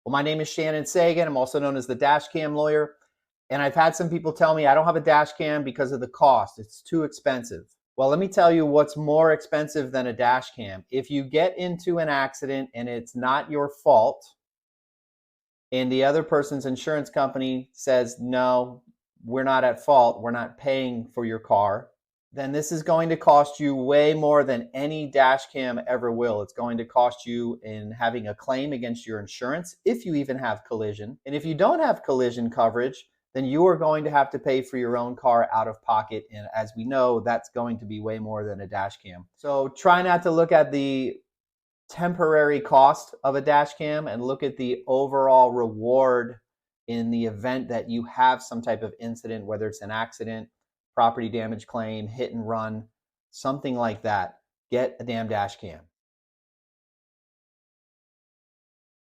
Well, my name is Shannon Sagan. I'm also known as the dash cam lawyer. And I've had some people tell me I don't have a dash cam because of the cost. It's too expensive. Well, let me tell you what's more expensive than a dash cam. If you get into an accident and it's not your fault, and the other person's insurance company says, no, we're not at fault, we're not paying for your car, then this is going to cost you way more than any dash cam ever will. It's going to cost you in having a claim against your insurance, if you even have collision. And if you don't have collision coverage, then you are going to have to pay for your own car out of pocket. And as we know, that's going to be way more than a dash cam. So try not to look at the temporary cost of a dash cam and look at the overall reward in the event that you have some type of incident, whether it's an accident, property damage claim, hit and run, something like that. Get a damn dash cam.